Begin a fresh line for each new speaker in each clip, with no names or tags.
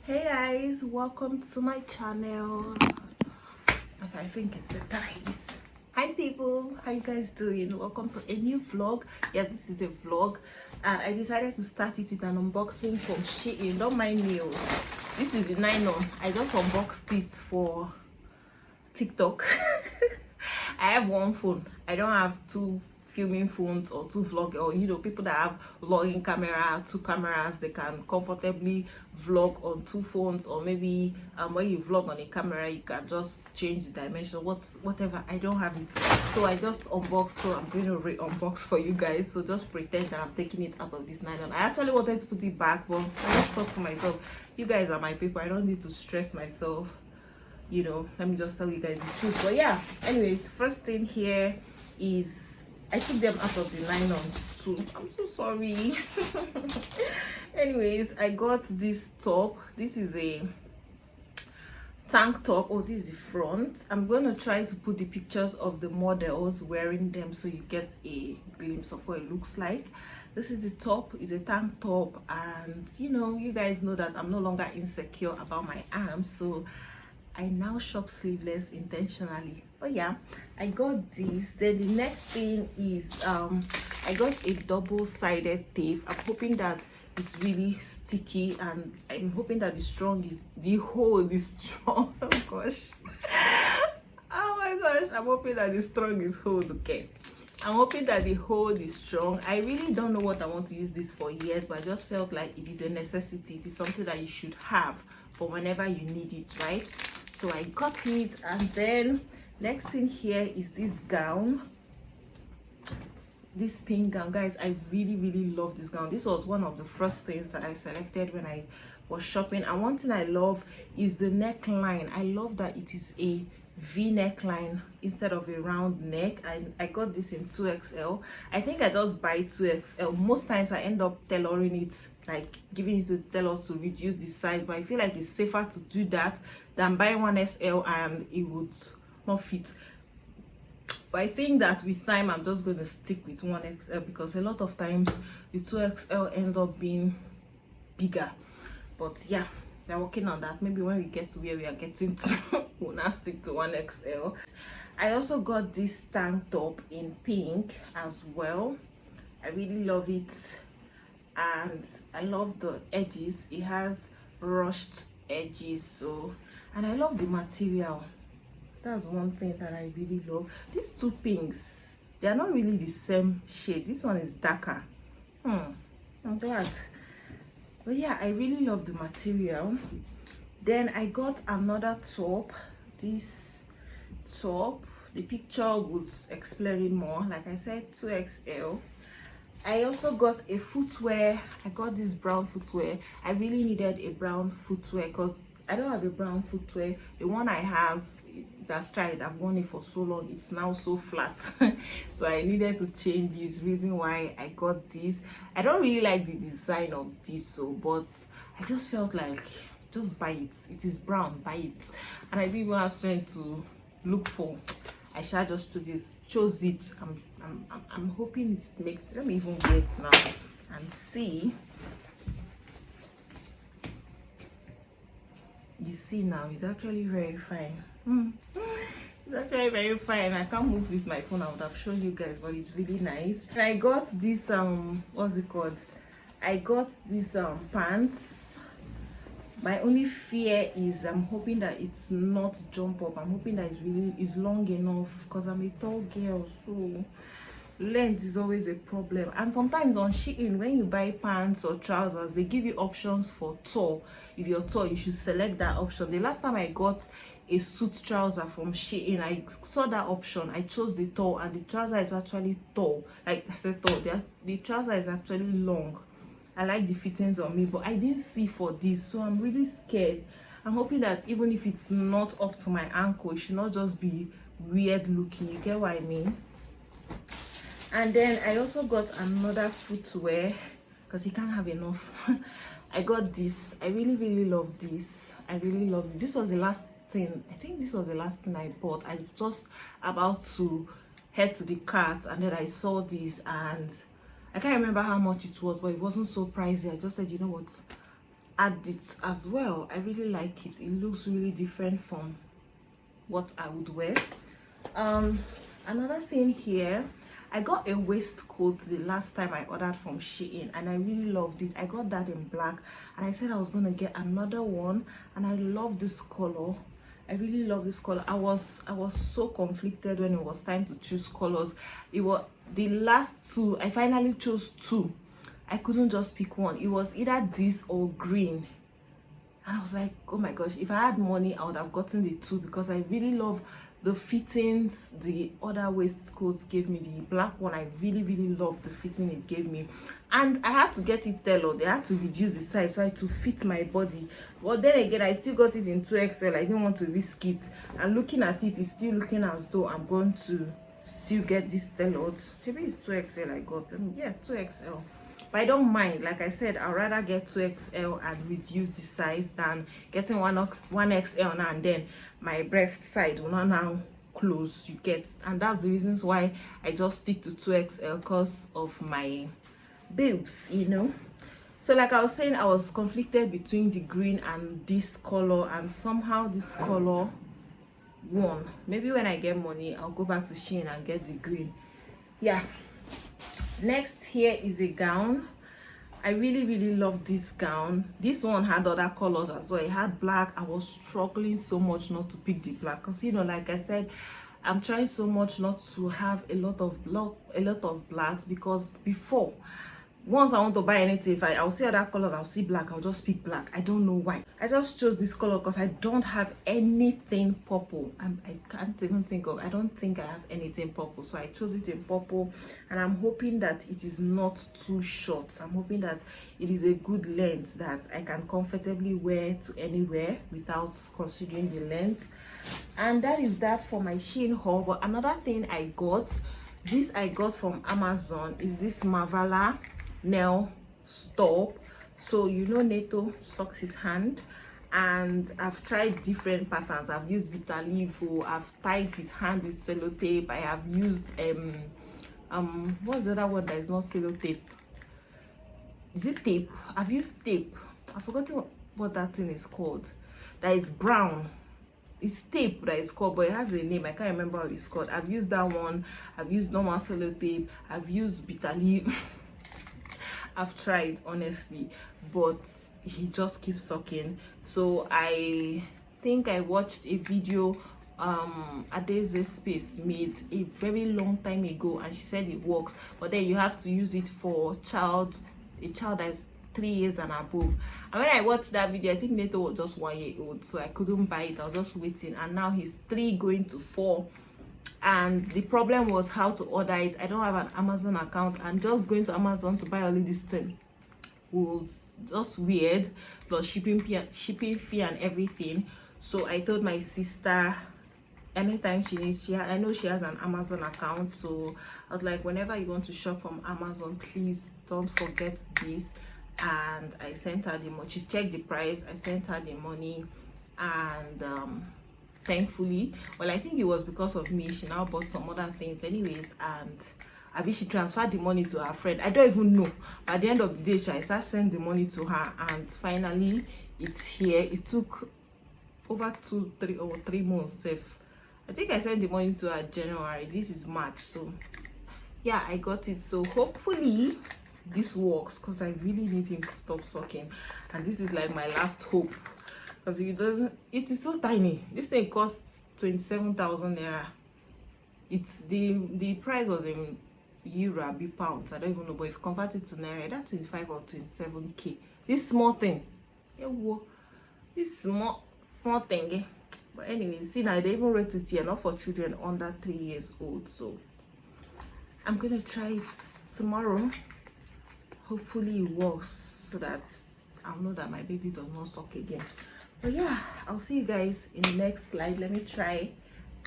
Hey guys, welcome to my channel. Okay, I think it's better like this. Hi people, how you guys doing? Welcome to a new vlog. Yes, this is a vlog, and I decided to start it with an unboxing from Shein. Don't mind me. This is the nylon. I just unboxed it for TikTok. I have one phone. I don't have two filming phones or two vlog, or people that have vlogging camera, two cameras. They can comfortably vlog on two phones, or maybe when you vlog on a camera you can just change the dimension, whatever. I don't have it, so I just unboxed, so I'm going to re-unbox for you guys. So just pretend that I'm taking it out of this nylon. I actually wanted to put it back, but I just thought to myself, you guys are my people, I don't need to stress myself, let me just tell you guys the truth. But yeah, anyways, first thing here is I took them out of the nylon too. I'm so sorry. Anyways, I got this top. This is a tank top. Oh, this is the front. I'm going to try to put the pictures of the models wearing them so you get a glimpse of what it looks like. This is the top. It's a tank top, and you guys know that I'm no longer insecure about my arms, so I now shop sleeveless intentionally. But yeah, I got this. Then the next thing is I got a double-sided tape. I'm hoping that it's really sticky, and I'm hoping that the hole is strong. Oh gosh. Oh my gosh, I'm hoping that the strong is hold. Okay, I'm hoping that the hold is strong. I really don't know what I want to use this for yet, but I just felt like it is a necessity. It is something that you should have for whenever you need it, right? So I got it. And then next thing here is this gown, this pink gown. Guys, I really love this gown. This was one of the first things that I selected when I was shopping. And one thing I love is the neckline. I love that it is a V neckline instead of a round neck. I got this in 2XL. I think I just buy 2XL. Most times I end up tailoring it, like giving it to the tailor to reduce the size, but I feel like it's safer to do that than buying 1XL and it would not fit. But I think that with time I'm just going to stick with 1XL, because a lot of times the 2XL end up being bigger. But yeah, we're working on that. Maybe when we get to where we are getting to, we'll now stick to 1XL. I also got this tank top in pink as well. I really love it, and I love the edges. It has rushed edges, so, and I love the material. That's one thing that I really love. These two pinks, they are not really the same shade. This one is darker. I'm glad. But yeah, I really love the material. Then I got another top. This top, the picture would explain it more. Like I said, 2XL. I also got a footwear. I got this brown footwear. I really needed a brown footwear because I don't have a brown footwear. The one I have, it has tried. I've worn it for so long, it's now so flat. So I needed to change it. Reason why I got this. I don't really like the design of this, so, but I just felt like just buy it. It is brown, buy it. And I didn't even have strength to look for. I shall just chose it. I'm hoping it makes. Let me even wear it now and see. You see now, it's actually very fine. It's actually very fine. I can't move this my phone. I would have shown you guys, but it's really nice. And I got this what's it called? I got this pants. My only fear is I'm hoping that it's not jump up. I'm hoping that it's long enough, because I'm a tall girl, so length is always a problem. And sometimes on Shein, when you buy pants or trousers, they give you options for tall. If you're tall, you should select that option. The last time I got a suit trouser from Shein, I saw that option. I chose the tall, and the trouser is actually tall. Like I said, tall. The trouser is actually long. I like the fittings on me, but I didn't see for this, so I'm really scared. I'm hoping that even if it's not up to my ankle, it should not just be weird looking. You get what I mean? And then I also got another footwear, because you can't have enough. I got this. I really love this. I really love it. This was the last thing. I think this was the last thing I bought. I was just about to head to the cart, and then I saw this, and I can't remember how much it was, but it wasn't so pricey. I just said, you know what, add it as well. I really like it. It looks really different from what I would wear. Another thing here, I got a waistcoat the last time I ordered from Shein, and I really loved it. I got that in black, and I said I was gonna get another one, and I love this color. I really love this color. I was so conflicted when it was time to choose colors. It was the last two. I finally chose two. I couldn't just pick one. It was either this or green, and I was like, oh my gosh, if I had money I would have gotten the two, because I really love the fittings the other waistcoats gave me. The black one, I really love the fitting it gave me, and I had to get it tailored. They had to reduce the size so I had to fit my body, but then again I still got it in 2XL. I didn't want to risk it, and looking at it, it's still looking as though I'm going to still get this tailored. Maybe it's 2XL I got them. Yeah, 2XL. But I don't mind. Like I said, I'd rather get 2XL and reduce the size than getting 1XL now and then my breast side will not now close, you get. And that's the reasons why I just stick to 2XL, because of my boobs, you know. So like I was saying, I was conflicted between the green and this color, and somehow this color won. Maybe when I get money I'll go back to Shein and get the green. Yeah. Next here is a gown. I really love this gown. This one had other colors as well. It had black. I was struggling so much not to pick the black, because you know, like I said, I'm trying so much not to have a lot of blacks, because before, once I want to buy anything, if I'll see other colors, I'll see black, I'll just pick black. I don't know why. I just chose this color because I don't have anything purple. I can't even think of, I don't think I have anything purple, so I chose it in purple, and I'm hoping that it is not too short. I'm hoping that it is a good length that I can comfortably wear to anywhere without considering the length. And that is that for my Shein haul. But another thing I got, this I got from Amazon, is this Mavala nail stop. So you know, Neto sucks his hand, and I've tried different patterns. I've used Vitalivo, I've tied his hand with sellotape, I have used what's the other one that is not sellotape? Is it tape? I've used tape. I've forgotten what that thing is called, that is brown. It's tape that it's called, but it has a name. I can't remember what it's called. I've used that one. I've used normal sellotape. I've used Vitalivo. I've tried, honestly, but he just keeps sucking. So I think I watched a video Adeze Space made a very long time ago, and she said it works, but then you have to use it for a child that is 3 years and above. And when I watched that video, I think Neto was just 1 year old, so I couldn't buy it. I was just waiting, and now he's 3 going to 4. And the problem was how to order it. I don't have an Amazon account, and just going to Amazon to buy only this thing was just weird, plus shipping fee and everything. So I told my sister, anytime she needs, I know she has an Amazon account, so I was like, whenever you want to shop from Amazon, please don't forget this. And I sent her the money. She checked the price, I sent her the money, and thankfully, well, I think it was because of me, she now bought some other things anyways, and Abby, she transferred the money to her friend. I don't even know. At the end of the day, I started sending the money to her, and finally it's here. It took over 3 months. I think I sent the money to her January. This is March, so yeah, I got it. So hopefully this works, because I really need him to stop sucking, and this is like my last hope. Because if it doesn't, it is so tiny. This thing costs 27,000 naira. It's the price was in euro, be pounds. I don't even know, but if you convert it to naira, that's 25 or 27k. This small thing, this small thing. But anyway, see now they even rate it here, not for children under 3 years old. So I'm gonna try it tomorrow. Hopefully it works, so that I'll know that my baby does not suck again. But yeah, I'll see you guys in the next slide. Let me try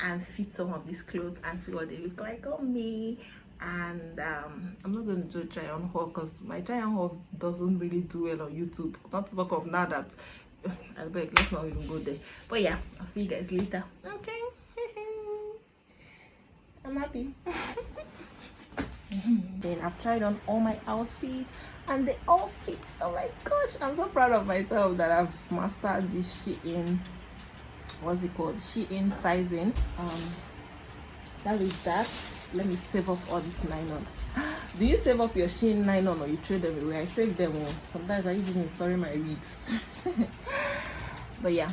and fit some of these clothes and see what they look like on me. And I'm not going to do a try on haul, because my try on haul doesn't really do well on YouTube. Not to talk of now that I beg, let's not even go there. But yeah, I'll see you guys later. Okay. I'm happy. everything. I've tried on all my outfits and they all fit. Oh my gosh, I'm so proud of myself that I've mastered this Shein, what's it called, Shein sizing. That is that. Let me save up all this nylon. Do you save up your Shein nylon or you trade them away? I save them all. Sometimes I use them in storing my wigs. But yeah,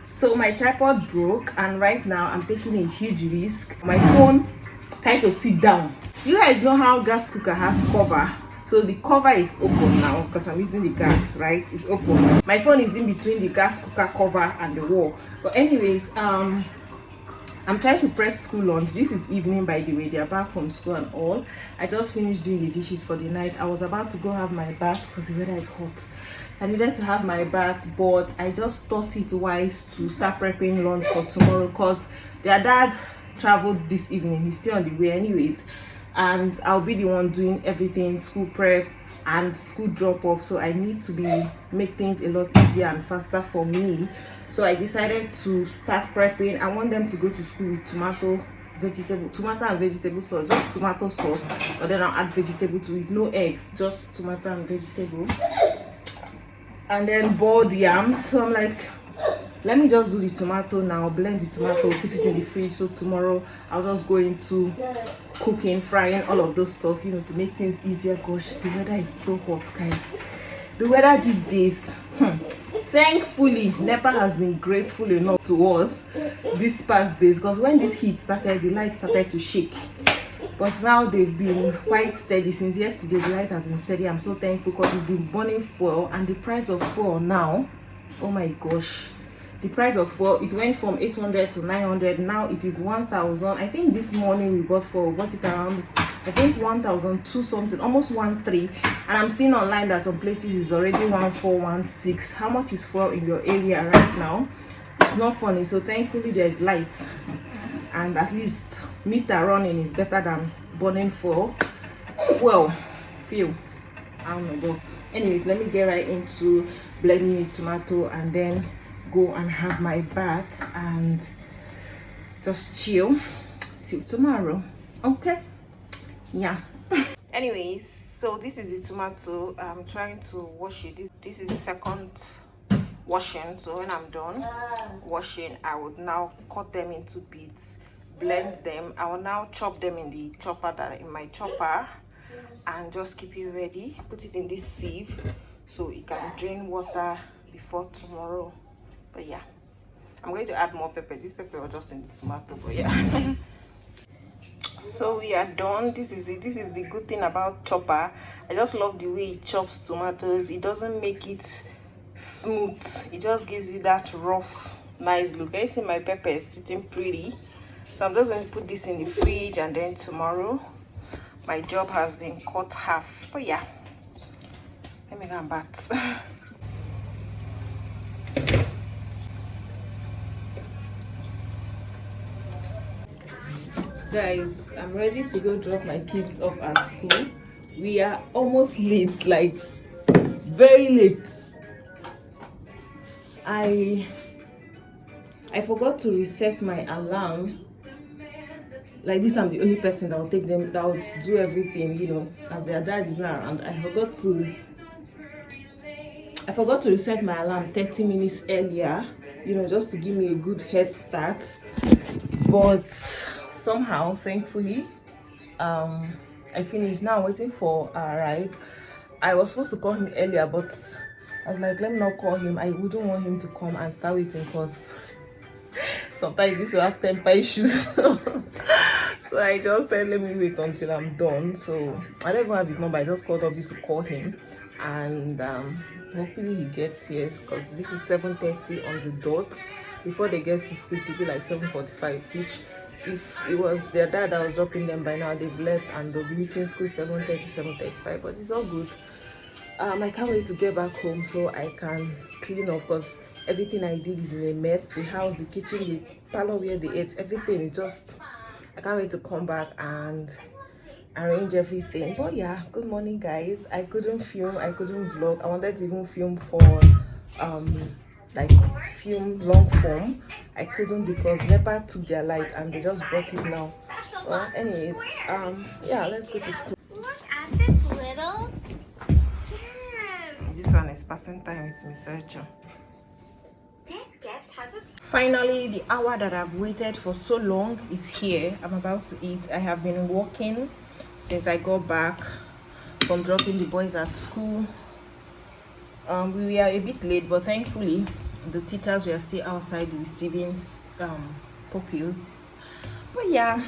so my tripod broke and right now I'm taking a huge risk. My phone trying to sit down. You guys know how gas cooker has cover, so the cover is open now because I'm using the gas, right? It's open. My phone is in between the gas cooker cover and the wall. But anyways, I'm trying to prep school lunch. This is evening, by the way. They are back from school and all. I just finished doing the dishes for the night. I was about to go have my bath because the weather is hot. I needed to have my bath, but I just thought it wise to start prepping lunch for tomorrow because their dad traveled this evening. He's still on the way anyways, and I'll be the one doing everything, school prep and school drop off. So I need to make things a lot easier and faster for me. So I decided to start prepping. I want them to go to school with tomato and vegetable sauce, just tomato sauce, but then I'll add vegetable to it, no eggs, just tomato and vegetable, and then boiled yams. So I'm like, let me just do the tomato now, blend the tomato, put it in the fridge, so tomorrow I'll just go into cooking, frying, all of those stuff, to make things easier. Gosh, the weather is so hot, guys. The weather these days, thankfully NEPA has been graceful enough to us these past days, because when this heat started, the light started to shake, but now they've been quite steady. Since yesterday the light has been steady. I'm so thankful because we've been burning fuel, and the price of fuel now, oh my gosh, the price of fuel, it went from 800 to 900. Now it is 1,000. I think this morning we bought it around, I think 1,002 something, almost 1,300. And I'm seeing online that some places is already 1,400, 1,600. How much is fuel in your area right now? It's not funny. So thankfully there's light, and at least meter running is better than burning fuel. I don't know, but anyways, let me get right into blending the tomato and then go and have my bath and just chill till tomorrow. Okay, yeah. Anyways, so this is the tomato. I'm trying to wash it. This is the second washing. So when I'm done washing, I would now cut them into bits, blend them. I will now chop them in the chopper, in my chopper, and just keep it ready. Put it in this sieve so it can drain water before tomorrow. But yeah, I'm going to add more pepper. This pepper was just in the tomato, but yeah. So we are done. This is it. This is the good thing about chopper. I just love the way it chops tomatoes. It doesn't make it smooth. It just gives you that rough, nice look. I see my pepper is sitting pretty. So I'm just going to put this in the fridge, and then tomorrow my job has been cut half. But yeah, let me go and bath. Guys, I'm ready to go drop my kids off at school. We are almost late, like very late. I forgot to reset my alarm. Like this, I'm the only person that will take them, that will do everything, as their dad is not around. I forgot to reset my alarm 30 minutes earlier, just to give me a good head start. But somehow, thankfully, I finished. Now I'm waiting for a ride. I was supposed to call him earlier, but I was like, let me not call him. I wouldn't want him to come and start waiting, because sometimes this will have temper issues. So I just said, let me wait until I'm done. So I don't even have his number. I just called Abia to call him, and hopefully he gets here, because this is 7:30 on the dot. Before they get to school, to be like 7:45, which if it was their dad that was dropping them, by now they've left and they'll be reaching school 7:30, 7:35. But it's all good. I can't wait to get back home so I can clean up, because everything I did is in a mess. The house, the kitchen, the parlor where they ate, everything. I can't wait to come back and arrange everything. But yeah, good morning guys. I couldn't film, I couldn't vlog. I wanted to even film for film long form. I couldn't, because NEPA took their light and they just brought it now. Well, anyways, yeah, let's go to school.
Look at this little gift.
This one is passing time with me, Sergio.
This gift has a
Finally, the hour that I've waited for so long is here. I'm about to eat. I have been walking since I got back from dropping the boys at school. We were a bit late, but thankfully the teachers were still outside receiving pupils. But yeah,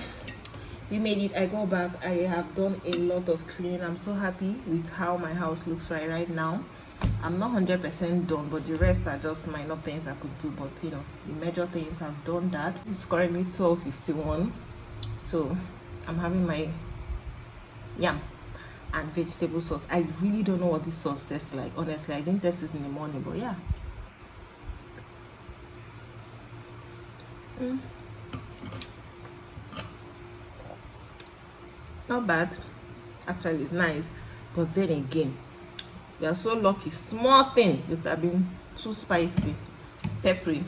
we made it. I go back. I have done a lot of cleaning. I'm so happy with how my house looks right now. I'm not 100% done, but the rest are just minor things I could do. But you know, the major things I've done that. It's currently 12:51, so I'm having my yam and vegetable sauce. I really don't know what this sauce tastes like. Honestly, I didn't taste it in the morning, but yeah. Not bad. Actually, it's nice. But then again, we are so lucky. Small thing would have been too spicy, peppery.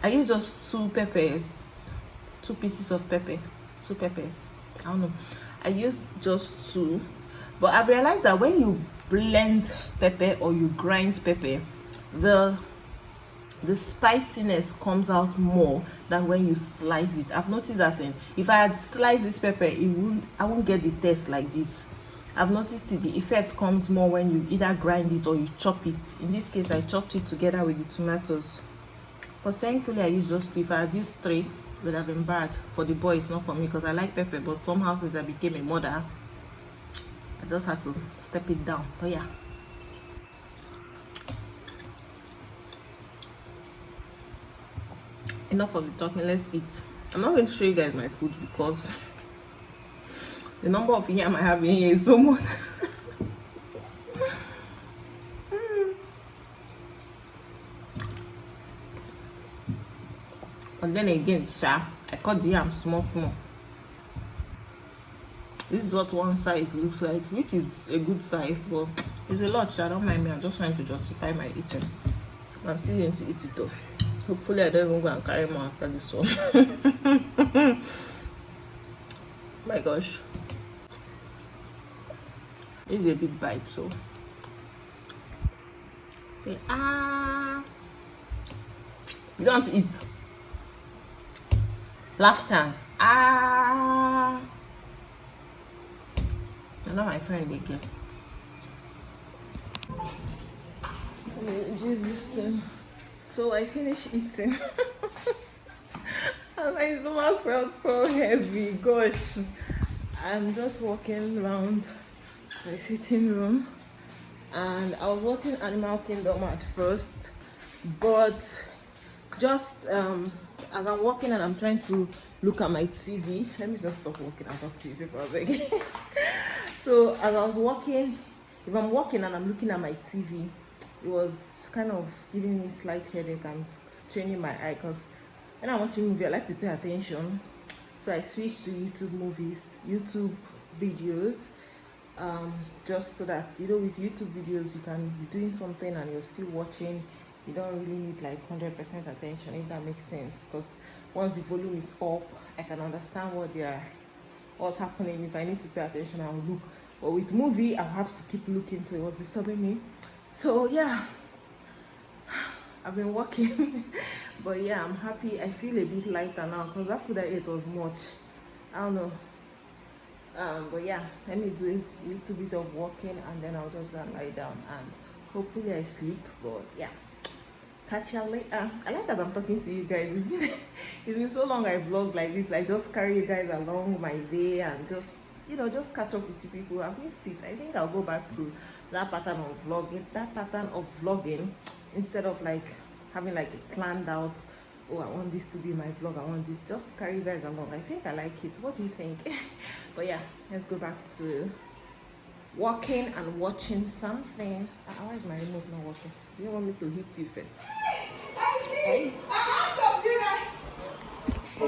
I use just two peppers, 2 pieces of pepper, 2 peppers. I don't know. I used just two, but I've realized that when you blend pepper or you grind pepper, the spiciness comes out more than when you slice it. I've noticed that thing. If I had sliced this pepper, I won't get the taste like this. I've noticed it, the effect comes more when you either grind it or you chop it. In this case, I chopped it together with the tomatoes. But thankfully, I used just two. If I had used three, it would have been bad for the boys, not for me, because I like pepper. But somehow, since I became a mother, I just had to step it down. But yeah. Enough of the talking, let's eat. I'm not going to show you guys my food because the number of yam I have in here is so much. But then again, I cut the yam small. This is what one size looks like, which is a good size, but it's a lot. Don't mind me. I'm just trying to justify my eating. I'm still going to eat it though. Hopefully I don't even go and carry more after this one. My gosh. It's a big bite, so. Okay. You don't want to eat. Last chance. I know my friend again. Use this thing. So I finished eating. And my stomach felt so heavy. Gosh. I'm just walking around my sitting room. And I was watching Animal Kingdom at first. But just as I'm walking and I'm trying to look at my TV. Let me just stop walking. I've got TV for a second. So as I was walking, if I'm walking and I'm looking at my TV, it was kind of giving me slight headache and straining my eye, because when I'm watching a movie I like to pay attention. So I switched to YouTube videos, just so that, you know, with YouTube videos you can be doing something and you're still watching. You don't really need like 100% attention, if that makes sense, because once the volume is up I can understand what's happening. If I need to pay attention, I'll look. But with movie I'll have to keep looking, so it was disturbing me. So yeah, I've been working. But yeah, I'm happy. I feel a bit lighter now because that food I ate was much. I don't know. But yeah, let me do a little bit of walking and then I'll just go and lie down and hopefully I sleep. But yeah, catch you later. I like as I'm talking to you guys. It's been so long I vlogged like this. Like just carry you guys along my day and just, you know, just catch up with you people. I've missed it. I think I'll go back to that pattern of vlogging instead of like having like a planned out, oh, I want this to be my vlog, I want this. Just carry you guys along. I think I like it. What do you think? But yeah, let's go back to walking and watching something. Why is my remote not working? You want me to hit you first? Hey?